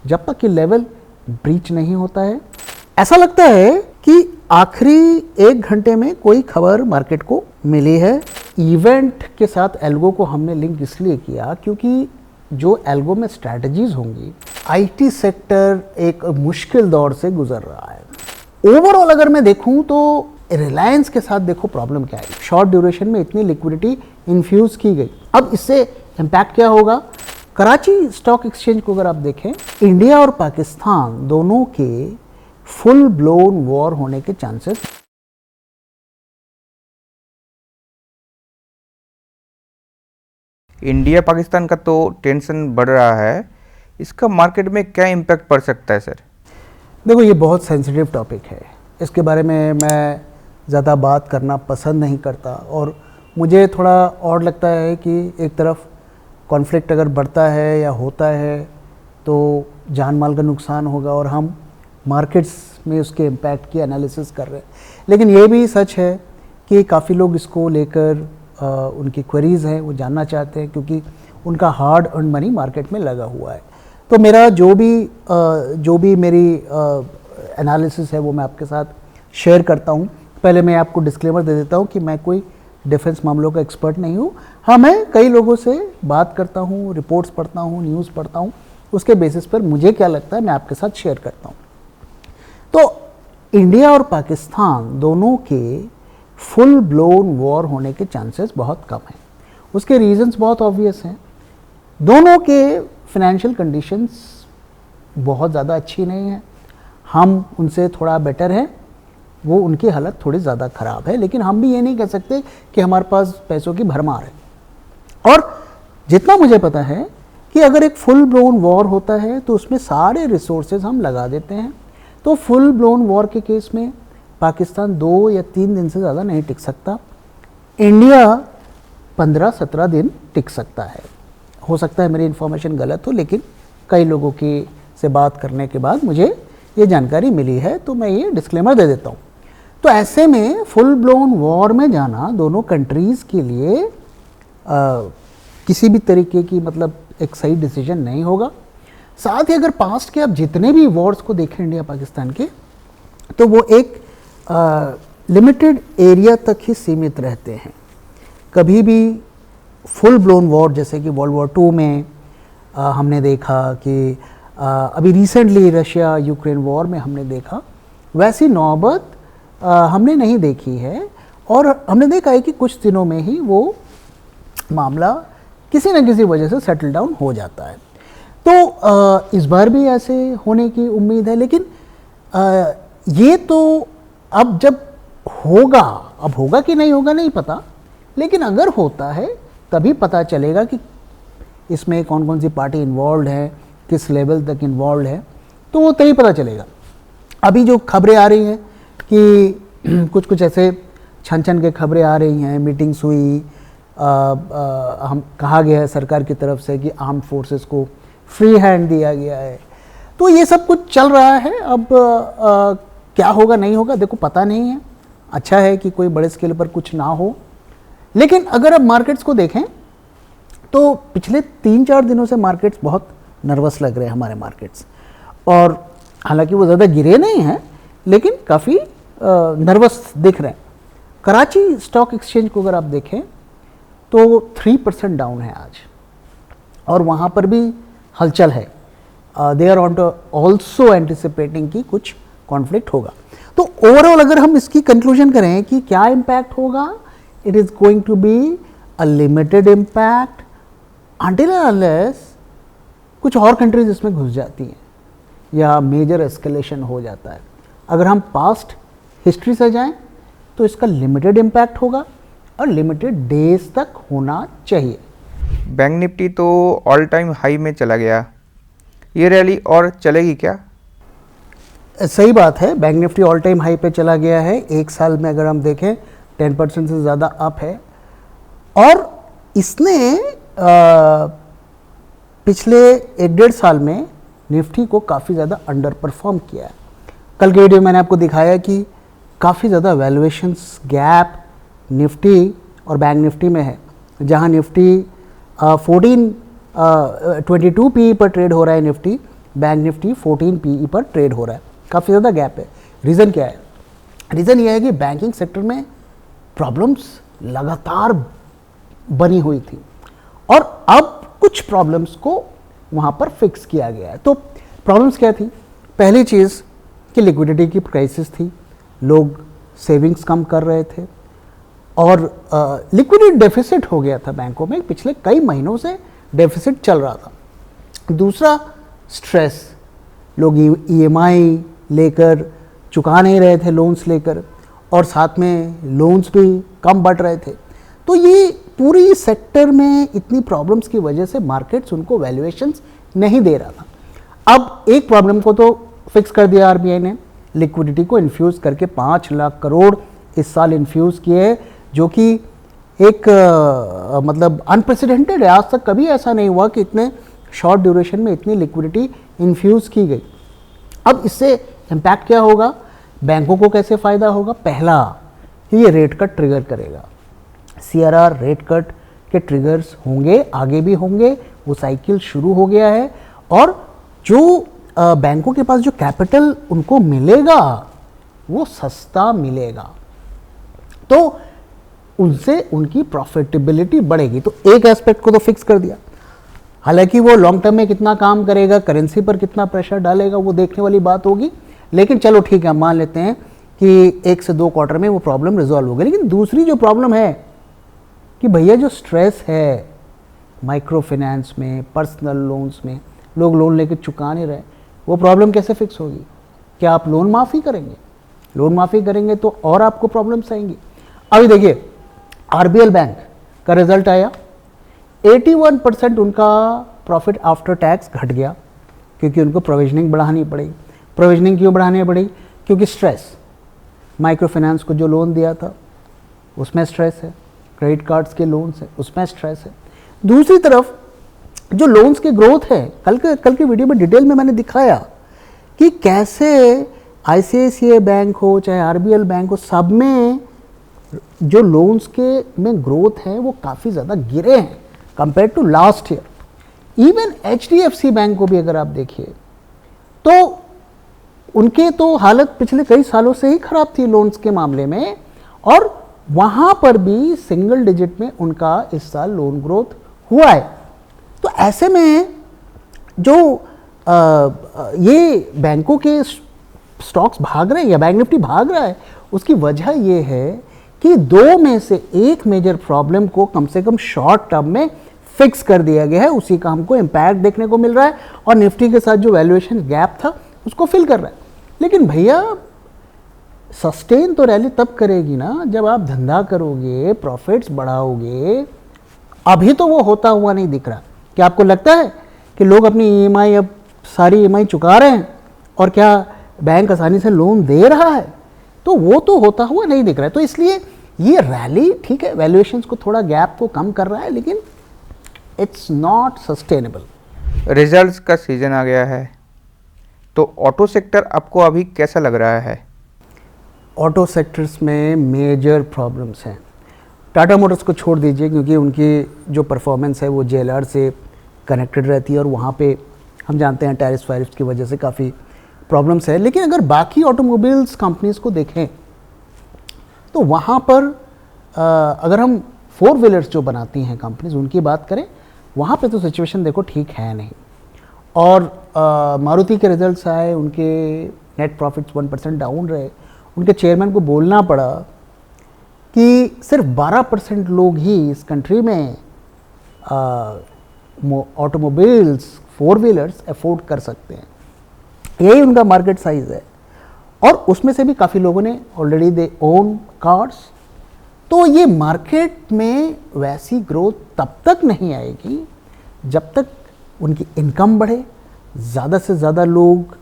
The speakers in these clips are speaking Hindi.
जब तक कि लेवल ब्रीच नहीं होता है। ऐसा लगता है कि आखिरी 1 घंटे में कोई खबर मार्केट को मिली है। इवेंट के साथ एल्गो को हमने लिंक इसलिए किया क्योंकि जो एल्गो में स्ट्रैटेजीज होंगी, आईटी सेक्टर एक मुश्किल दौर से गुजर रहा है। ओवरऑल अगर मैं देखूं तो रिलायंस के साथ देखो प्रॉब्लम क्या है, शॉर्ट ड्यूरेशन में इतनी लिक्विडिटी इन्फ्यूज की गई। अब इससे इम्पैक्ट क्या होगा? कराची स्टॉक एक्सचेंज को अगर आप देखें, इंडिया और पाकिस्तान दोनों के फुल ब्लोन वॉर होने के चांसेस। इंडिया पाकिस्तान का तो टेंशन बढ़ रहा है, इसका मार्केट में क्या इम्पैक्ट पड़ सकता है सर? देखो, ये बहुत सेंसिटिव टॉपिक है, इसके बारे में मैं ज़्यादा बात करना पसंद नहीं करता। और मुझे थोड़ा और लगता है कि एक तरफ कॉन्फ्लिक्ट अगर बढ़ता है या होता है तो जान माल का नुकसान होगा और हम मार्केट्स में उसके इम्पैक्ट की एनालिसिस कर रहे हैं। लेकिन ये भी सच है कि काफ़ी लोग इसको लेकर उनकी क्वेरीज़ हैं, वो जानना चाहते हैं क्योंकि उनका हार्ड अर्न मनी मार्केट में लगा हुआ है। तो मेरा जो भी मेरी एनालिसिस है वो मैं आपके साथ शेयर करता हूँ। पहले मैं आपको डिस्क्लेमर दे देता हूँ कि मैं कोई डिफेंस मामलों का एक्सपर्ट नहीं हूँ। हाँ, मैं कई लोगों से बात करता हूँ, रिपोर्ट्स पढ़ता हूँ, न्यूज़ पढ़ता हूँ, उसके बेसिस पर मुझे क्या लगता है मैं आपके साथ शेयर करता हूँ। तो इंडिया और पाकिस्तान दोनों के फुल ब्लोन वॉर होने के चांसेस बहुत कम हैं। उसके रीजंस बहुत ऑब्वियस हैं। दोनों के फाइनेंशियल कंडीशंस बहुत ज़्यादा अच्छी नहीं है, हम उनसे थोड़ा बेटर हैं, वो उनकी हालत थोड़ी ज़्यादा ख़राब है। लेकिन हम भी ये नहीं कह सकते कि हमारे पास पैसों की भरमार है। और जितना मुझे पता है कि अगर एक फुल ब्लोन वॉर होता है तो उसमें सारे रिसोर्सेज हम लगा देते हैं। तो फुल ब्लोन वॉर के केस में पाकिस्तान 2 या 3 दिन से ज़्यादा नहीं टिक सकता, इंडिया 15-17 दिन टिक सकता है। हो सकता है मेरी इन्फॉर्मेशन गलत हो, लेकिन कई लोगों की से बात करने के बाद मुझे ये जानकारी मिली है, तो मैं ये डिस्क्लेमर दे देता हूँ। तो ऐसे में फुल ब्लोन वॉर में जाना दोनों कंट्रीज़ के लिए किसी भी तरीके की मतलब एक सही डिसीजन नहीं होगा। साथ ही अगर पास्ट के आप जितने भी वॉर्स को देखें इंडिया पाकिस्तान के, तो वो एक लिमिटेड एरिया तक ही सीमित रहते हैं। कभी भी फुल ब्लोन वॉर जैसे कि वर्ल्ड वॉर 2 में हमने देखा कि अभी रिसेंटली रशिया यूक्रेन वॉर में हमने देखा, वैसी नौबत हमने नहीं देखी है। और हमने देखा है कि कुछ दिनों में ही वो मामला किसी न किसी वजह से सेटल डाउन हो जाता है। तो इस बार भी ऐसे होने की उम्मीद है। लेकिन ये तो अब जब होगा, अब होगा कि नहीं होगा नहीं पता, लेकिन अगर होता है तभी पता चलेगा कि इसमें कौन कौन सी पार्टी इन्वॉल्व है, किस लेवल तक इन्वॉल्व है, तो वो तभी पता चलेगा। अभी जो खबरें आ रही हैं कि कुछ ऐसे छन के खबरें आ रही हैं, मीटिंग्स हुई, हम कहा गया है सरकार की तरफ से कि आर्म फोर्सेस को फ्री हैंड दिया गया है, तो ये सब कुछ चल रहा है। अब क्या होगा नहीं होगा देखो पता नहीं है। अच्छा है कि कोई बड़े स्केल पर कुछ ना हो। लेकिन अगर अब मार्केट्स को देखें तो पिछले 3-4 दिनों से मार्केट्स बहुत नर्वस लग रहे हैं हमारे मार्केट्स। और हालांकि वो ज़्यादा गिरे नहीं हैं, लेकिन काफ़ी नर्वस दिख रहे हैं। कराची स्टॉक एक्सचेंज को अगर आप देखें तो 3% डाउन है आज, और वहाँ पर भी हलचल है। दे आर ऑल्सो एंटिसिपेटिंग कि कुछ कॉन्फ्लिक्ट होगा। तो ओवरऑल अगर हम इसकी कंक्लूजन करें कि क्या इम्पैक्ट होगा, it is going to be a limited impact until unless कुछ और कंट्रीज इसमें घुस जाती हैं या मेजर एस्केलेशन हो जाता है। अगर हम पास्ट हिस्ट्री से जाएं तो इसका लिमिटेड इम्पैक्ट होगा और लिमिटेड डेज तक होना चाहिए। बैंक निफ्टी तो ऑल टाइम हाई में चला गया, ये रैली और चलेगी क्या? सही बात है, bank Nifty all time high पे चला गया है। एक साल में अगर हम देखें 10% से ज़्यादा अप है, और इसने पिछले 1-1.5 साल में निफ्टी को काफ़ी ज़्यादा अंडर परफॉर्म किया है। कल के वीडियो में मैंने आपको दिखाया कि काफ़ी ज़्यादा वैल्यूएशंस गैप निफ्टी और बैंक निफ्टी में है। जहां निफ्टी 22 पी पर ट्रेड हो रहा है निफ्टी, बैंक निफ्टी 14 पीई पर ट्रेड हो रहा है, काफ़ी ज़्यादा गैप है। रीज़न क्या है? रीज़न ये है कि बैंकिंग सेक्टर में प्रॉब्लम्स लगातार बनी हुई थी और अब कुछ प्रॉब्लम्स को वहाँ पर फिक्स किया गया है। तो प्रॉब्लम्स क्या थी? पहली चीज़ कि लिक्विडिटी की क्राइसिस थी, लोग सेविंग्स कम कर रहे थे और लिक्विडिटी डेफिसिट हो गया था बैंकों में, पिछले कई महीनों से डेफिसिट चल रहा था। दूसरा स्ट्रेस, लोग ईएमआई लेकर चुका नहीं रहे थे लोन्स लेकर और साथ में लोन्स भी कम बढ़ रहे थे। तो ये पूरी सेक्टर में इतनी प्रॉब्लम्स की वजह से मार्केट्स उनको वैल्यूएशंस नहीं दे रहा था। अब एक प्रॉब्लम को तो फिक्स कर दिया आरबीआई ने, लिक्विडिटी को इन्फ्यूज़ करके 5 लाख करोड़ इस साल इन्फ्यूज़ किए, जो कि एक मतलब अनप्रेसिडेंटेड है। आज तक कभी ऐसा नहीं हुआ कि इतने शॉर्ट ड्यूरेशन में इतनी लिक्विडिटी इन्फ्यूज़ की गई। अब इससे इम्पैक्ट क्या होगा? बैंकों को कैसे फ़ायदा होगा? पहला, ये रेट कट ट्रिगर करेगा। सीआरआर रेट कट के ट्रिगर्स होंगे, आगे भी होंगे, वो साइकिल शुरू हो गया है और जो बैंकों के पास जो कैपिटल उनको मिलेगा वो सस्ता मिलेगा, तो उनसे उनकी प्रॉफिटेबिलिटी बढ़ेगी। तो एक एस्पेक्ट को तो फिक्स कर दिया, हालांकि वो लॉन्ग टर्म में कितना काम करेगा, करेंसी पर कितना प्रेशर डालेगा, वो देखने वाली बात होगी। लेकिन चलो ठीक है, मान लेते हैं कि 1 से 2 क्वार्टर में वो प्रॉब्लम रिजॉल्व हो गई। लेकिन दूसरी जो प्रॉब्लम है कि भैया जो स्ट्रेस है माइक्रो फाइनेंस में, पर्सनल लोन्स में, लोग लोन लेकर चुका नहीं रहे, वो प्रॉब्लम कैसे फिक्स होगी? क्या आप लोन माफ़ी करेंगे? लोन माफ़ी करेंगे तो और आपको प्रॉब्लम्स आएंगी। अभी देखिए, आरबीएल बैंक का रिजल्ट आया, 81% उनका प्रॉफिट आफ्टर टैक्स घट गया क्योंकि उनको प्रोविजनिंग बढ़ानी पड़ी। प्रोविजनिंग क्यों बढ़ानी पड़ी? क्योंकि स्ट्रेस, माइक्रो फाइनेंस को जो लोन दिया था उसमें स्ट्रेस है, क्रेडिट कार्ड्स के लोन्स है उसमें स्ट्रेस है। दूसरी तरफ जो लोन्स के ग्रोथ है, कल के वीडियो में डिटेल में मैंने दिखाया कि कैसे आईसीआईसीआई बैंक हो चाहे आरबीएल बैंक हो, सब में जो लोन्स के में ग्रोथ है वो काफ़ी ज़्यादा गिरे हैं compare to last year. Even HDFC bank को भी अगर आप देखिए तो उनके तो हालत पिछले कई सालों से ही खराब थी लोन्स के मामले में, और वहाँ पर भी सिंगल डिजिट में उनका इस साल लोन ग्रोथ हुआ है। तो ऐसे में जो ये बैंकों के स्टॉक्स भाग रहे हैं या बैंक निफ्टी भाग रहा है, उसकी वजह ये है कि 2 में से एक मेजर प्रॉब्लम को कम से कम शॉर्ट टर्म में फिक्स कर दिया गया है, उसी का हमको इम्पैक्ट देखने को मिल रहा है और निफ्टी के साथ जो वैल्यूएशन गैप था उसको फिल कर रहा है। लेकिन भैया सस्टेन तो रैली तब करेगी ना जब आप धंधा करोगे, प्रॉफिट्स बढ़ाओगे। अभी तो वो होता हुआ नहीं दिख रहा। क्या आपको लगता है कि लोग अपनी ईएमआई अब सारी ईएमआई चुका रहे हैं और क्या बैंक आसानी से लोन दे रहा है? तो वो तो होता हुआ नहीं दिख रहा है। तो इसलिए ये रैली ठीक है, वैल्यूएशंस को थोड़ा गैप को कम कर रहा है, लेकिन इट्स नॉट सस्टेनेबल। रिजल्ट्स का सीजन आ गया है, तो ऑटो सेक्टर आपको अभी कैसा लग रहा है? ऑटो सेक्टर्स में मेजर प्रॉब्लम्स हैं। टाटा मोटर्स को छोड़ दीजिए क्योंकि उनकी जो परफॉर्मेंस है वो जेएलआर से कनेक्टेड रहती है और वहाँ पे हम जानते हैं टैरिफ वारिफ्स की वजह से काफ़ी प्रॉब्लम्स है। लेकिन अगर बाकी ऑटोमोबाइल्स कंपनीज़ को देखें तो वहाँ पर अगर हम 4 व्हीलर्स जो बनाती हैं कंपनीज उनकी बात करें, वहाँ पे तो सिचुएशन देखो ठीक है नहीं। और मारुति के रिजल्ट्स आए, उनके नेट प्रॉफिट्स 1% डाउन रहे। उनके चेयरमैन को बोलना पड़ा कि सिर्फ 12% लोग ही इस कंट्री में ऑटोमोबाइल्स 4 व्हीलर्स अफोर्ड कर सकते हैं, यही उनका मार्केट साइज़ है। और उसमें से भी काफ़ी लोगों ने ऑलरेडी दे ओन कार्स। तो ये मार्केट में वैसी ग्रोथ तब तक नहीं आएगी जब तक उनकी इनकम बढ़े, ज़्यादा से ज़्यादा लोग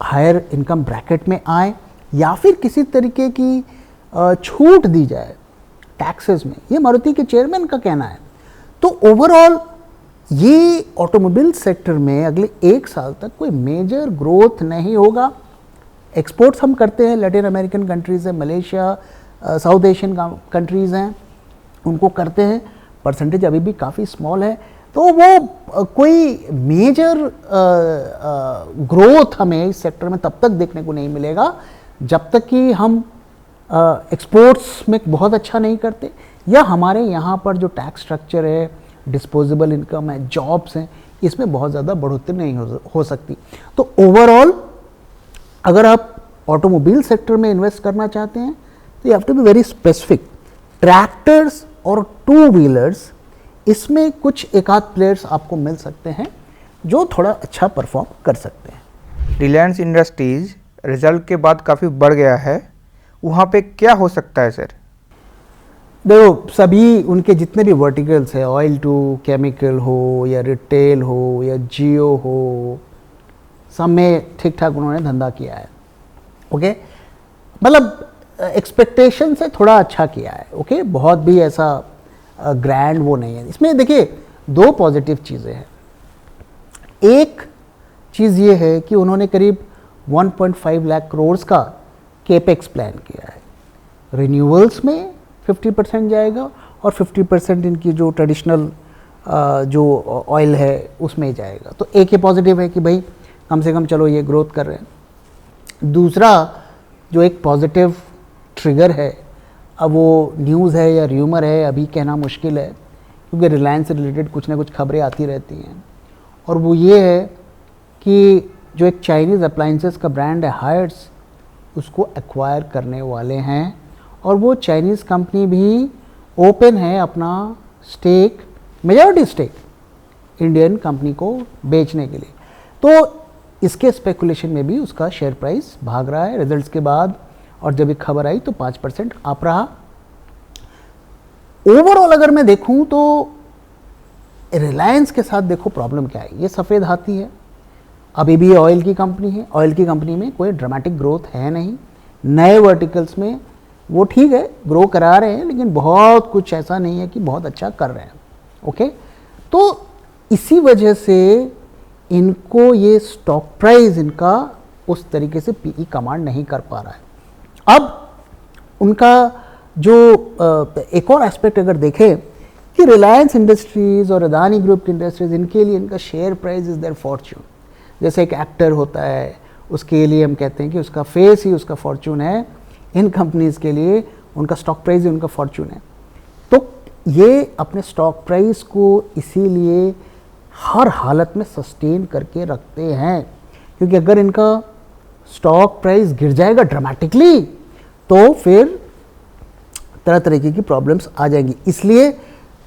हायर इनकम ब्रैकेट में आए या फिर किसी तरीके की छूट दी जाए टैक्सेस में। ये मारुति के चेयरमैन का कहना है। तो ओवरऑल ये ऑटोमोबाइल सेक्टर में अगले 1 साल तक कोई मेजर ग्रोथ नहीं होगा। एक्सपोर्ट्स हम करते हैं, लैटिन अमेरिकन कंट्रीज़ है, मलेशिया, साउथ एशियन कंट्रीज़ हैं, उनको करते हैं। परसेंटेज अभी भी काफ़ी स्मॉल है। तो वो कोई मेजर ग्रोथ हमें इस सेक्टर में तब तक देखने को नहीं मिलेगा जब तक कि हम एक्सपोर्ट्स में बहुत अच्छा नहीं करते, या हमारे यहाँ पर जो टैक्स स्ट्रक्चर है, डिस्पोजेबल इनकम है, जॉब्स हैं, इसमें बहुत ज़्यादा बढ़ोतरी नहीं हो सकती। तो ओवरऑल अगर आप ऑटोमोबाइल सेक्टर में इन्वेस्ट करना चाहते हैं तो you have to be very specific. Tractors और टू व्हीलर्स, इसमें कुछ एक आध प्लेयर्स आपको मिल सकते हैं जो थोड़ा अच्छा परफॉर्म कर सकते हैं। रिलायंस इंडस्ट्रीज रिजल्ट के बाद काफ़ी बढ़ गया है, वहाँ पे क्या हो सकता है सर? देखो, सभी उनके जितने भी वर्टिकल्स है, ऑयल टू केमिकल हो या रिटेल हो या जियो हो, सब में ठीक ठाक उन्होंने धंधा किया है। ओके, मतलब एक्सपेक्टेशन से थोड़ा अच्छा किया है। ओके, बहुत भी ऐसा ग्रैंड वो नहीं है। इसमें देखिए दो पॉजिटिव चीज़ें हैं। एक चीज़ ये है कि उन्होंने करीब 1.5 लाख करोड़ का केपेक्स प्लान किया है। रिन्यूअल्स में 50% जाएगा और 50% इनकी जो ट्रेडिशनल जो ऑयल है उसमें जाएगा। तो एक ये पॉजिटिव है कि भाई कम से कम चलो ये ग्रोथ कर रहे हैं। दूसरा जो एक पॉजिटिव ट्रिगर है, अब वो न्यूज़ है या र्यूमर है अभी कहना मुश्किल है, क्योंकि रिलायंस से रिलेटेड कुछ ना कुछ खबरें आती रहती हैं, और वो ये है कि जो एक चाइनीज़ अप्लाइंसेस का ब्रांड है हायर्स, उसको एक्वायर करने वाले हैं, और वो चाइनीज़ कंपनी भी ओपन है अपना stake, majority stake Indian company को बेचने के लिए। तो इसके स्पेकुलेशन में भी उसका शेयर प्राइस भाग रहा है रिजल्ट्स के बाद, और जब एक खबर आई तो 5% आप रहा। ओवरऑल अगर मैं देखूं तो रिलायंस के साथ देखो प्रॉब्लम क्या है, ये सफ़ेद हाथी है, अभी भी ऑयल की कंपनी है, ऑयल की कंपनी में कोई ड्रामेटिक ग्रोथ है नहीं। नए वर्टिकल्स में वो ठीक है ग्रो करा रहे हैं, लेकिन बहुत कुछ ऐसा नहीं है कि बहुत अच्छा कर रहे हैं। ओके, तो इसी वजह से इनको ये स्टॉक प्राइस इनका उस तरीके से पीई कमांड नहीं कर पा रहा है। अब उनका जो एक और एस्पेक्ट अगर देखें कि रिलायंस इंडस्ट्रीज़ और अदानी ग्रुप की इंडस्ट्रीज़, इनके लिए इनका share price is their fortune. जैसे एक एक्टर होता है, उसके लिए हम कहते हैं कि उसका फेस ही उसका फॉर्च्यून है, इन कंपनीज़ के लिए उनका स्टॉक प्राइस ही उनका फॉर्च्यून है। तो ये अपने स्टॉक प्राइस को इसीलिए हर हालत में सस्टेन करके रखते हैं, क्योंकि अगर इनका स्टॉक प्राइस गिर जाएगा ड्रामेटिकली तो फिर तरह तरीके की प्रॉब्लम्स आ जाएंगी। इसलिए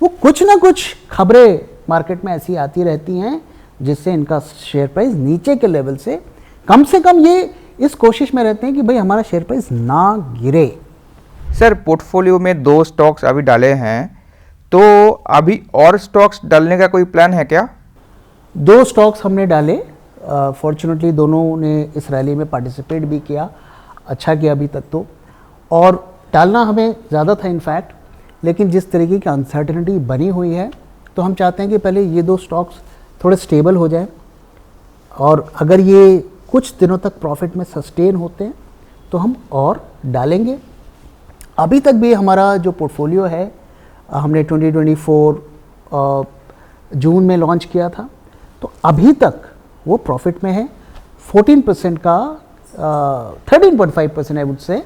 वो कुछ ना कुछ खबरें मार्केट में ऐसी आती रहती हैं जिससे इनका शेयर प्राइस नीचे के लेवल से कम ये इस कोशिश में रहते हैं कि भाई हमारा शेयर प्राइस ना गिरे। सर पोर्टफोलियो में 2 स्टॉक्स अभी डाले हैं, तो अभी और स्टॉक्स डालने का कोई प्लान है क्या? 2 स्टॉक्स हमने डाले, फॉर्चुनेटली दोनों ने इस रैली में पार्टिसिपेट भी किया, अच्छा किया अभी तक तो, और डालना हमें ज़्यादा था इनफैक्ट, लेकिन जिस तरीके की अनसर्टेनिटी बनी हुई है तो हम चाहते हैं कि पहले ये 2 स्टॉक्स थोड़े स्टेबल हो जाएं, और अगर ये कुछ दिनों तक प्रॉफिट में सस्टेन होते हैं तो हम और डालेंगे। अभी तक भी हमारा जो पोर्टफोलियो है हमने 2024 जून में लॉन्च किया था, तो अभी तक वो प्रॉफिट में है। 14% का 13.5% आई वुड से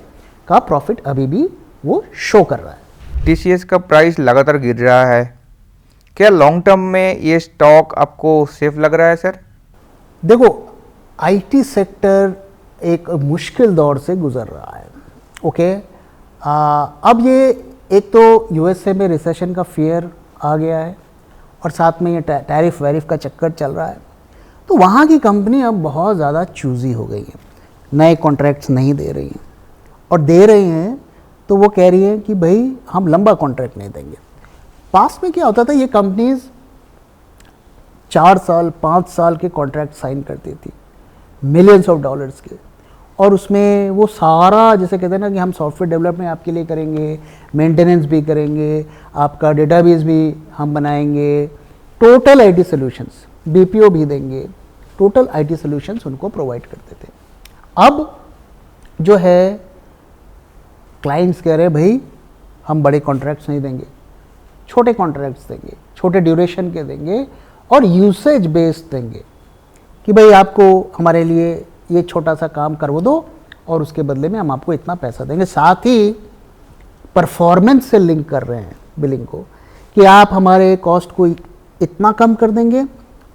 का प्रॉफिट अभी भी वो शो कर रहा है। टीसीएस का प्राइस लगातार गिर रहा है, क्या लॉन्ग टर्म में ये स्टॉक आपको सेफ लग रहा है सर? देखो, आईटी सेक्टर एक मुश्किल दौर से गुजर रहा है। ओके, अब ये एक तो यूएसए में रिसेशन का फियर आ गया है, और साथ में ये टैरिफ वैरिफ का चक्कर चल रहा है, तो वहाँ की कंपनी अब बहुत ज़्यादा चूज़ी हो गई है, नए कॉन्ट्रैक्ट्स नहीं दे रही हैं, और दे रही हैं तो वो कह रही हैं कि भाई हम लंबा कॉन्ट्रैक्ट नहीं देंगे। पास में क्या होता था, ये कंपनीज 4 साल 5 साल के कॉन्ट्रैक्ट साइन करती थी मिलियंस ऑफ डॉलर्स के, और उसमें वो सारा जैसे कहते हैं ना कि हम सॉफ्टवेयर डेवलपमेंट आपके लिए करेंगे, मेंटेनेंस भी करेंगे, आपका डेटाबेस भी हम बनाएंगे, टोटल आईटी सॉल्यूशंस, बीपीओ भी देंगे, टोटल आईटी सॉल्यूशंस उनको प्रोवाइड करते थे। अब जो है क्लाइंट्स कह रहे हैं भाई हम बड़े कॉन्ट्रैक्ट्स नहीं देंगे, छोटे कॉन्ट्रैक्ट्स देंगे, छोटे ड्यूरेशन के देंगे और यूसेज बेस्ड देंगे कि भाई आपको हमारे लिए ये छोटा सा काम करवा दो और उसके बदले में हम आपको इतना पैसा देंगे। साथ ही परफॉर्मेंस से लिंक कर रहे हैं बिलिंग को कि आप हमारे कॉस्ट को इतना कम कर देंगे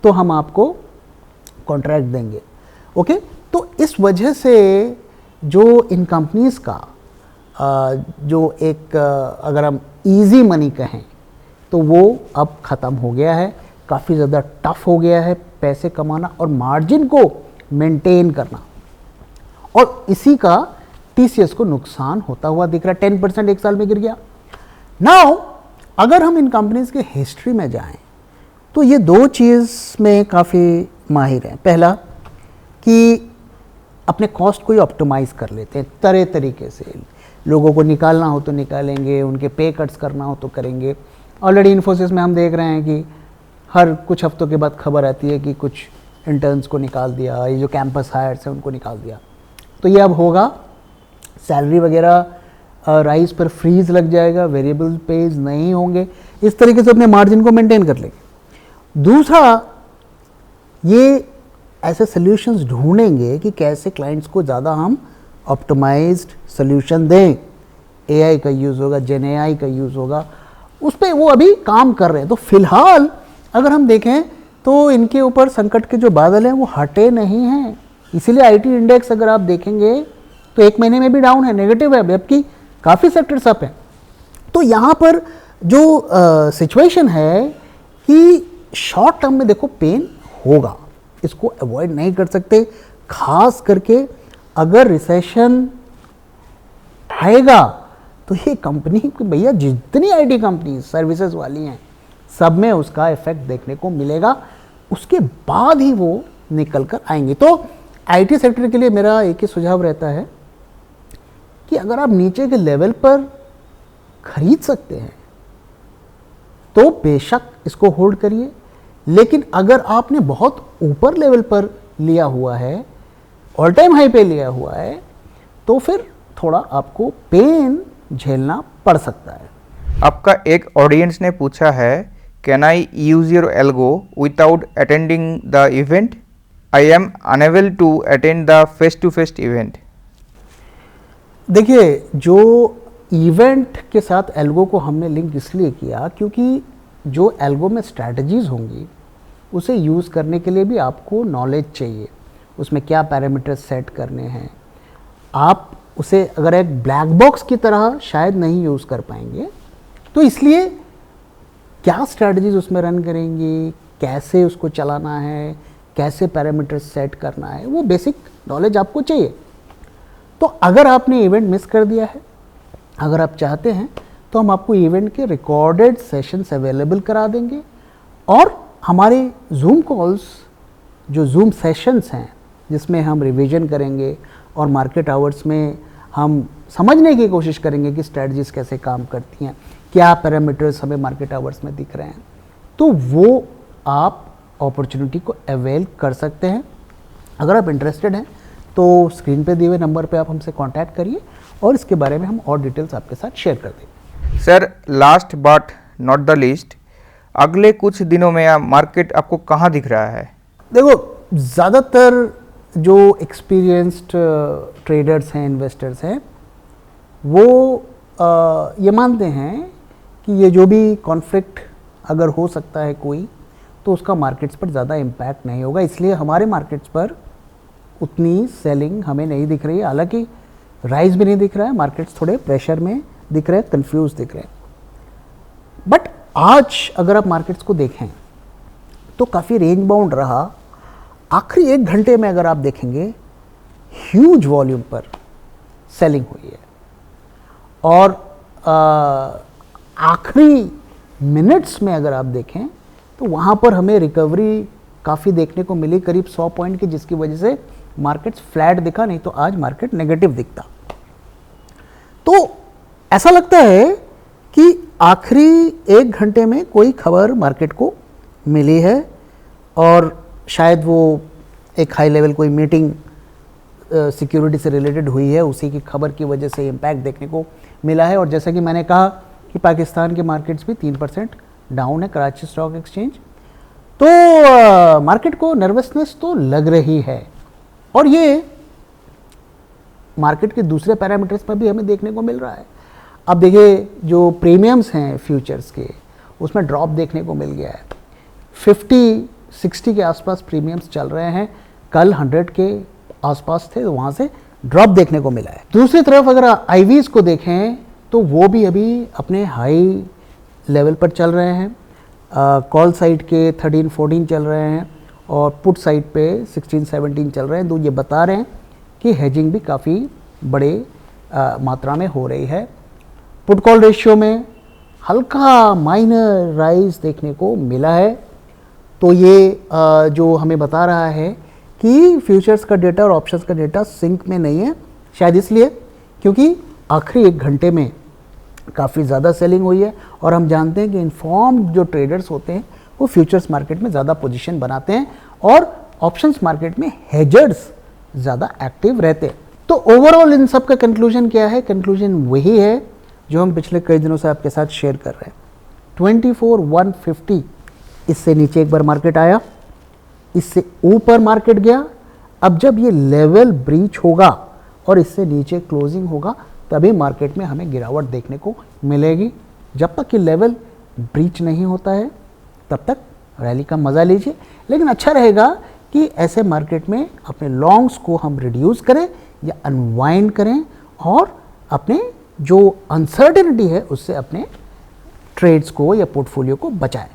तो हम आपको कॉन्ट्रैक्ट देंगे। ओके, तो इस वजह से जो इन कंपनीज़ का जो एक अगर हम इजी मनी कहें तो वो अब ख़त्म हो गया है, काफ़ी ज़्यादा टफ हो गया है पैसे कमाना और मार्जिन को मेंटेन करना, और इसी का टीसीएस को नुकसान होता हुआ दिख रहा है। 10% एक साल में गिर गया। नाउ अगर हम इन कंपनीज के हिस्ट्री में जाएं तो ये दो चीज़ में काफ़ी माहिर हैं। पहला कि अपने कॉस्ट को ही ऑप्टिमाइज़ कर लेते हैं तरह तरीके से, लोगों को निकालना हो तो निकालेंगे, उनके पे कट्स करना हो तो करेंगे। ऑलरेडी इन्फोसिस में हम देख रहे हैं कि हर कुछ हफ्तों के बाद खबर आती है कि कुछ इंटर्न्स को निकाल दिया, ये जो कैंपस हायर्स हैं उनको निकाल दिया। तो ये अब होगा, सैलरी वगैरह राइज पर फ्रीज लग जाएगा, वेरिएबल पेज नहीं होंगे, इस तरीके से अपने मार्जिन को मेंटेन कर लेंगे। दूसरा, ये ऐसे सॉल्यूशंस ढूंढेंगे कि कैसे क्लाइंट्स को ज़्यादा हम ऑप्टिमाइज्ड सॉल्यूशन दें। एआई का यूज़ होगा, जेन एआई का यूज़ होगा, उस पर वो अभी काम कर रहे हैं। तो फिलहाल अगर हम देखें तो इनके ऊपर संकट के जो बादल हैं वो हटे नहीं हैं, इसीलिए आईटी इंडेक्स अगर आप देखेंगे तो एक महीने में भी डाउन है, नेगेटिव है, जबकि काफ़ी सेक्टर्स अप हैं। तो यहाँ पर जो सिचुएशन है कि शॉर्ट टर्म में देखो पेन होगा, इसको अवॉइड नहीं कर सकते, खास करके अगर रिसेशन आएगा तो ये कंपनी भैया जितनी आईटी कंपनी सर्विसेज वाली हैं सब में उसका इफेक्ट देखने को मिलेगा, उसके बाद ही वो निकल कर आएंगे। तो आईटी सेक्टर के लिए मेरा एक ही सुझाव रहता है कि अगर आप नीचे के लेवल पर खरीद सकते हैं तो बेशक इसको होल्ड करिए, लेकिन अगर आपने बहुत ऊपर लेवल पर लिया हुआ है, ऑल टाइम हाई पे लिया हुआ है, तो फिर थोड़ा आपको पेन झेलना पड़ सकता है। आपका एक ऑडियंस ने पूछा है, can I use your algo without attending the event? I am unable to attend the face to face event. देखिए, जो इवेंट के साथ एल्गो को हमने लिंक इसलिए किया क्योंकि जो एल्गो में स्ट्रैटेजीज होंगी उसे यूज़ करने के लिए भी आपको नॉलेज चाहिए, उसमें क्या पैरामीटर्स सेट करने हैं। आप उसे अगर एक ब्लैक बॉक्स की तरह शायद नहीं यूज़ कर पाएंगे, तो इसलिए क्या स्ट्रैटेजीज उसमें रन करेंगी, कैसे उसको चलाना है, कैसे पैरामीटर्स सेट करना है, वो बेसिक नॉलेज आपको चाहिए। तो अगर आपने इवेंट मिस कर दिया है, अगर आप चाहते हैं तो हम आपको इवेंट के रिकॉर्डेड सेशंस अवेलेबल करा देंगे, और हमारे जूम कॉल्स, जो जूम सेशंस हैं जिसमें हम रिवीजन करेंगे और मार्केट आवर्स में हम समझने की कोशिश करेंगे कि स्ट्रैटेजीज कैसे काम करती हैं, क्या पैरामीटर्स हमें मार्केट आवर्स में दिख रहे हैं, तो वो आप अपॉर्चुनिटी को अवेल कर सकते हैं। अगर आप इंटरेस्टेड हैं तो स्क्रीन पे दिए हुए नंबर पे आप हमसे कांटेक्ट करिए और इसके बारे में हम और डिटेल्स आपके साथ शेयर कर देंगे। Sir, last but not the least, अगले कुछ दिनों में मार्केट आपको कहाँ दिख रहा है? देखो, ज़्यादातर जो एक्सपीरियंस्ड ट्रेडर्स हैं, इन्वेस्टर्स हैं, वो ये मानते हैं कि ये जो भी कॉन्फ्लिक्ट अगर हो सकता है कोई, तो उसका मार्केट्स पर ज़्यादा इम्पैक्ट नहीं होगा, इसलिए हमारे मार्केट्स पर उतनी सेलिंग हमें नहीं दिख रही है। हालांकि राइज भी नहीं दिख रहा है, मार्केट्स थोड़े प्रेशर में दिख रहे हैं, कंफ्यूज दिख रहे हैं। बट आज अगर आप मार्केट्स को देखें तो काफ़ी रेंज बाउंड रहा। आखिरी 1 घंटे में अगर आप देखेंगे ह्यूज वॉल्यूम पर सेलिंग हुई है, और आखिरी मिनट्स में अगर आप देखें तो वहाँ पर हमें रिकवरी काफ़ी देखने को मिली, करीब 100 पॉइंट की, जिसकी वजह से मार्केट्स फ्लैट दिखा, नहीं तो आज मार्केट नेगेटिव दिखता। तो ऐसा लगता है कि आखिरी 1 घंटे में कोई खबर मार्केट को मिली है, और शायद वो एक हाई लेवल कोई मीटिंग सिक्योरिटी से रिलेटेड हुई है, उसी की खबर की वजह से इम्पैक्ट देखने को मिला है। और जैसा कि मैंने कहा कि पाकिस्तान के मार्केट्स भी 3% डाउन है, कराची स्टॉक एक्सचेंज। तो मार्केट को नर्वसनेस तो लग रही है, और ये मार्केट के दूसरे पैरामीटर्स पर भी हमें देखने को मिल रहा है। अब देखिए जो प्रीमियम्स हैं फ्यूचर्स के, उसमें ड्रॉप देखने को मिल गया है। 50-60 के आसपास प्रीमियम्स चल रहे हैं, कल 100 के आसपास थे, तो वहाँ से ड्रॉप देखने को मिला है। दूसरी तरफ अगर आईवीज़ को देखें तो वो भी अभी अपने हाई लेवल पर चल रहे हैं। कॉल साइड के 13-14 चल रहे हैं और पुट साइड पे 16-17 चल रहे हैं। तो ये बता रहे हैं कि हेजिंग भी काफ़ी बड़े मात्रा में हो रही है। पुट कॉल रेशियो में हल्का माइनर राइज देखने को मिला है। तो ये जो हमें बता रहा है कि फ्यूचर्स का डेटा और ऑप्शंस का डेटा सिंक में नहीं है, शायद इसलिए क्योंकि आखिरी 1 घंटे में काफ़ी ज़्यादा सेलिंग हुई है। और हम जानते हैं कि इन्फॉर्म्ड जो ट्रेडर्स होते हैं वो फ्यूचर्स मार्केट में ज़्यादा पोजीशन बनाते हैं और ऑप्शंस मार्केट में हेजर्स ज़्यादा एक्टिव रहते हैं। तो ओवरऑल इन सब का कंक्लूजन क्या है? कंक्लूजन वही है जो हम पिछले कई दिनों से आपके साथ शेयर कर रहे हैं। 24,150 इससे नीचे एक बार मार्केट आया, इससे ऊपर मार्केट गया। अब जब ये लेवल ब्रीच होगा और इससे नीचे क्लोजिंग होगा, तभी मार्केट में हमें गिरावट देखने को मिलेगी। जब तक कि लेवल ब्रीच नहीं होता है तब तक रैली का मज़ा लीजिए। लेकिन अच्छा रहेगा कि ऐसे मार्केट में अपने लॉन्ग्स को हम रिड्यूस करें या अनवाइंड करें और अपने जो अनसर्टेनिटी है उससे अपने ट्रेड्स को या पोर्टफोलियो को बचाएं।